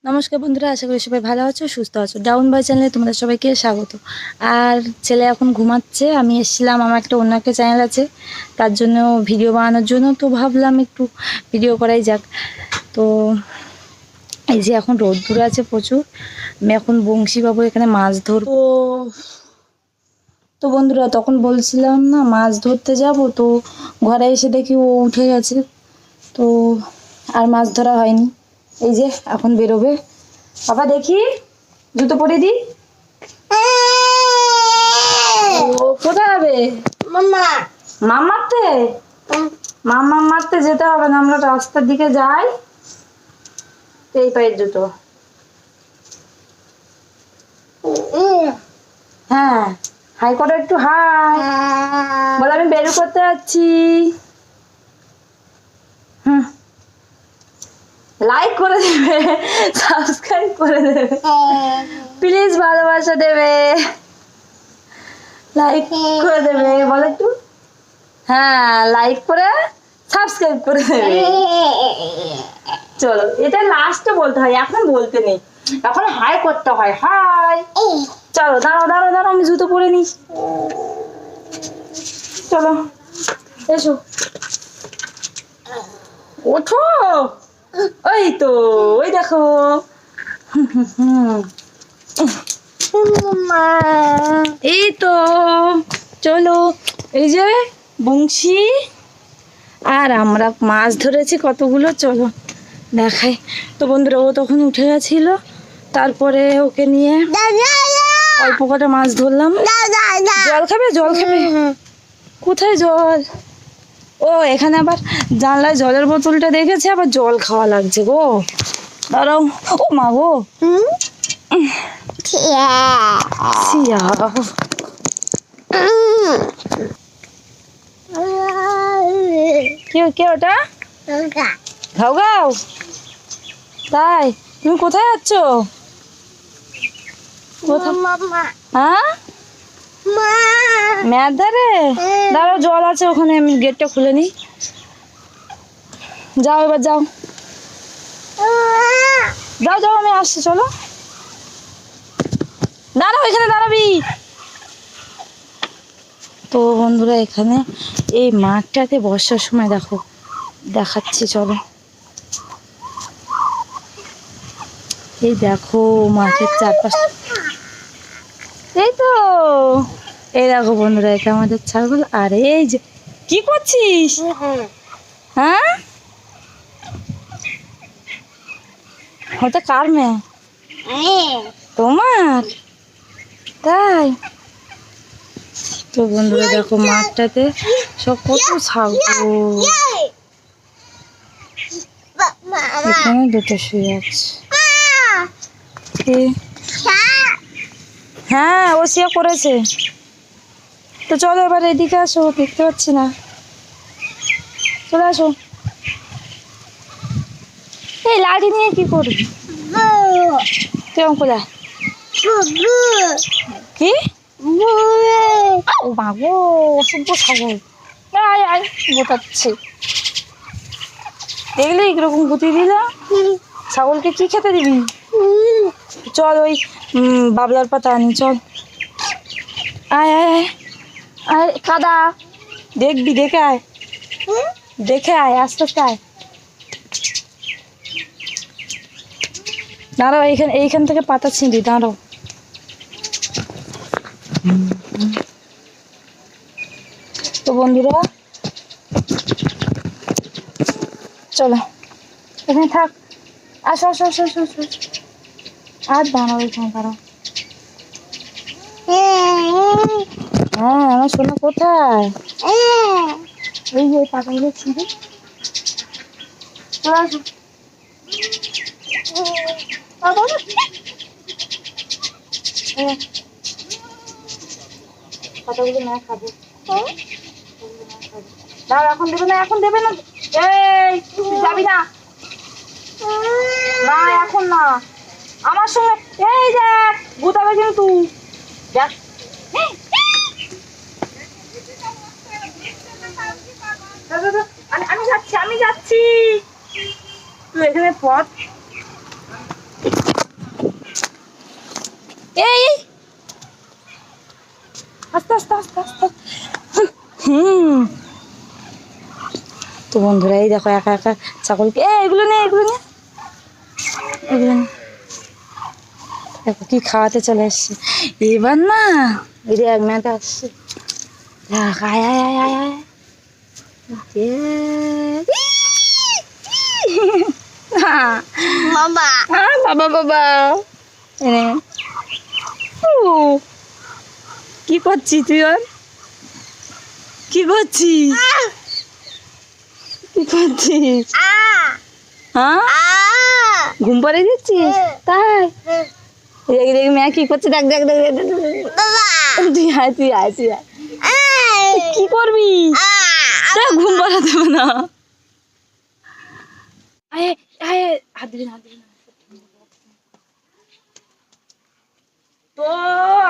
নমস্কার বন্ধুরা, আশা করি সবাই ভালো আছো, সুস্থ আছো। ডাউন বাই চ্যানেলে তোমাদের সবাইকে স্বাগত। আর ছেলে এখন ঘুমাচ্ছে, আমি এসেছিলাম, আমার একটা অন্য একটা চ্যানেল আছে, তার জন্য ভিডিও বানানোর জন্য। তো ভাবলাম একটু ভিডিও করাই যাক। তো এই যে এখন রোদ্দুর আছে প্রচুর, আমি এখন বংশীবাবু এখানে মাছ ধরবো। তো বন্ধুরা, তখন বলছিলাম না মাছ ধরতে যাব, তো ঘরে এসে দেখি ও উঠে গেছে, তো আর মাছ ধরা হয়নি। এই যে এখন বেরোবে। বাবা দেখি, জুতো পরে দি। ও কোথায় যাবে? মাম মারতে? মাম মারতে যেতে হবে না, আমরা রাস্তার দিকে যাই। এই পায়ের জুতো। হ্যাঁ, হাই করো একটু, হাই বলে। আমি বের করতে যাচ্ছি। হুম, লাইক করে দেবে, সাবস্ক্রাইব করে দেবে, প্লিজ ভালোবাসা দেবে, লাইক করে দেবে, বলো একটু। হ্যাঁ, লাইক করে সাবস্ক্রাইব করে দেবে। চলো, এটা লাস্টে বলতে হয়, এখন বলতে নেই, এখন হাই করতে হয়, হাই। চলো দাঁড়াও দাঁড়াও দাঁড়াও, আমি জুতো পরে নিই। চলো এসো, ওঠো। ওই তো, ওই দেখো। এই তো, চলো। এই যে বংশী আর আমরা মাছ ধরেছি কতগুলো, চলো দেখাই। তো বন্ধুরা, ও তখন উঠে গেছিল, তারপরে ওকে নিয়ে অল্প কটা মাছ ধরলাম। জল খাবে? জল খাবে? কোথায় জল? ও এখানে আবার জানলায় জলের বোতলটা দেখেছে, আবার জল খাওয়া লাগছে গো। দাঁড়াও, ও মা গো। কে ওটা? ঘাও ঘাও। তাই? তুমি কোথায় যাচ্ছ? হ্যাঁ, মেয়ের ধারে? দাঁড়াও, জল আছে ওখানে, আমি গেটটা খুলে নিই। যাও এবার, যাও যাও যাও, আমি আসছি, চলো। দাঁড়াও, এখানে দাঁড়াবি। তো বন্ধুরা, এখানে এই মাঠটাতে বর্ষার সময় দেখো, দেখাচ্ছি চলো। এই দেখো মাঠের চারপাশ, এই তো, এই দেখো বন্ধুরা, এটা আমাদের ছাগল। আর এই যে, কি করছিস? হ্যাঁ, ওটা কার মেয়ে? তোমার? তাই? তো বন্ধুরা দেখো, মাঠটাতে সব কত ছাগল। এখানে দুটো শুয়ে আছে। হ্যাঁ, ও শুয়ে করেছে। তো চলো এবার এদিকে আসো, দেখতে পাচ্ছি না, চলে আসো। এই লাঠি নিয়ে কি করবি? কেমন করে? কি? ও বাবু, অসভ্য ছাগল। আয় আয়, গোটাচ্ছে। দেখলি কিরকম গুতি দিলা? ছাগলকে কি খেতে দিবি? চল, ওই বাবলার পাতা আনি, চল। আয় আয় আয় আয়, কাদা দেখবি, দেখে আয়, দেখে আয়, আস্তে আস্তে আয়। দাঁড়াও, এইখান থেকে পাতা ছিঁড়ি, দাঁড়াও। তো বন্ধুরা চলো, এখানে থাক। আসো আসো আসো আসো আসো, আর দাঁড়াও, এখানে দাঁড়াও। হ্যাঁ, আমার সোনা কোথায়? এই যে পাতাগুলো ছিঁড়ে, চলে আসো। পাতাগুলো না খাবে, দাঁড়াও, এখন দেবে না, এখন দেবে না। এই তুই যাবি না, না এখন না, আমার সঙ্গে। এই দেখ, গুতাবে কিন্তু, দেখ। আমি যাচ্ছি, আমি যাচ্ছি, তুই এখানে পথ। এই এই, আস্তে আস্তে আস্তে আস্তে। হুম। তো বন্ধুরা এই দেখো একা একা ছাগলকে, এগুলো নে এগুলো নে এগুলো নে। দেখো কি খাওয়াতে চলে আসছে এবার না। এই যে এক মেয়েটা আসছে, দেখ আয় আয় আয় আয় আয়। বাবা বাবা বাবা এনে। ও, কি করছিস তুই? ওর কি করছিস? কি করছিস? হ্যাঁ, ঘুম পাড়িয়ে দিচ্ছিস? তাই দেখ দেখ মেয়ে কি করছে, দেখ দেখ দেখ দেখ, দেখ, দেখ, দেখ। তুই আয় তুই আয় তুই আয়। কি করবি? দেখ ঘুম পাড়াতে হবে না। আয় আয় আয়, হাত দিবি না হাত দিবি না। তো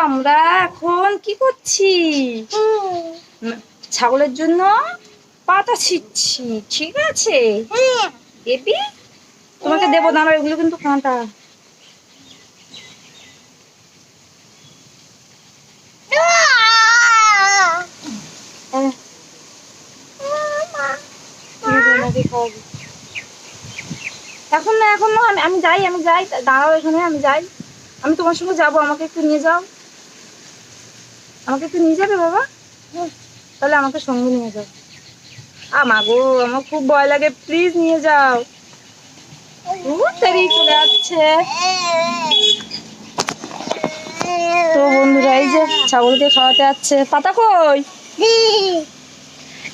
আমরা এখন কি করছি? ছাগলের জন্য পাতা ছিঁড়ছি, ঠিক আছে? এবি তোমাকে দেবো, দাঁড়াও, এগুলো কিন্তু কাঁটা। এখন না এখন না, আমি যাই আমি যাই, দাঁড়াও এখানে, আমি যাই। আমি তোমার সঙ্গে যাবো, আমাকে একটু নিয়ে যাও। আমাকে একটু নিয়ে যাবে বাবা? তাহলে আমাকে সঙ্গে নিয়ে যাও। আমা গো, আমার খুব ভয় লাগে, প্লিজ নিয়ে যাও। তাড়াতাড়ি চলে যাচ্ছে। তো বন্ধুরা এই যে ছাগলকে খাওয়াতে যাচ্ছে। পাতা কই?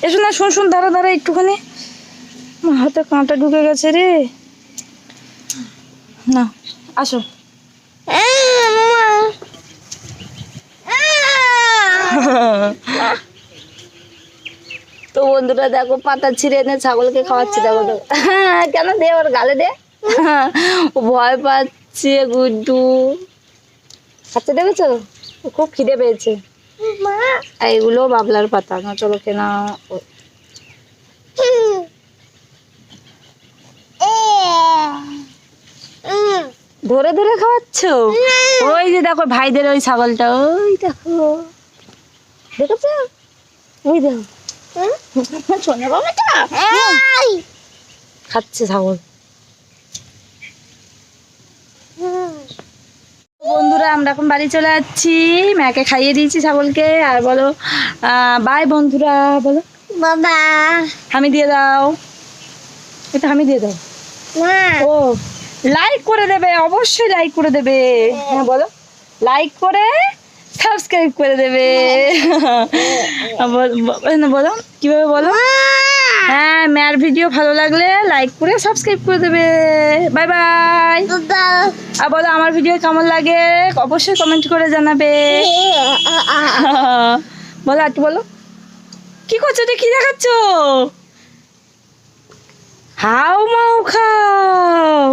এসো না, শোন শোন, দাঁড়া দাঁড়া একটুখানি, আমার হাতে কাঁটা ঢুকে গেছে রে। না আসো। তো বন্ধুরা দেখো পাতা ছিঁড়ে এনে ছাগলকে খাওয়াচ্ছে, দেখো দেখো। কেন দে ওর গালে দে। ও ভয় পাচ্ছে গুড্ডু। খাচ্ছে দেখেছো, ও খুব খিদে পেয়েছে। আর এগুলো বাবলার পাতা না, চলো কেনা। ধরে ধরে খাওয়াচ্ছ? ওই যে দেখো ভাইদের ওই ছাগলটা, ওই দেখো, দেখেছো? ওই দেখো শোনে বাবাটা খাচ্ছে ছাগল। বন্ধুরা আমরা এখন বাড়ি চলে যাচ্ছি, মাকে খাইয়ে দিয়েছি ছাগলকে। আর বলো বাই বন্ধুরা, বলো বাবা আমি দিয়ে দাও, এটা আমি দিয়ে দাও। ও লাইক করে দেবে, অবশ্যই লাইক করে দেবে। হ্যাঁ বলো, লাইক করে সাবস্ক্রাইব করে দেবে। বলো কিভাবে বলো? হ্যাঁ, ম্যার ভিডিও ভালো লাগলে লাইক করে সাবস্ক্রাইব করে দেবে। Bye bye. আর বলো আমার ভিডিও কেমন লাগে অবশ্যই কমেন্ট করে জানাবে। বলো একটু বলো, কি করছো, এটা কি দেখাচ্ছ? হাউ মাউ খাও।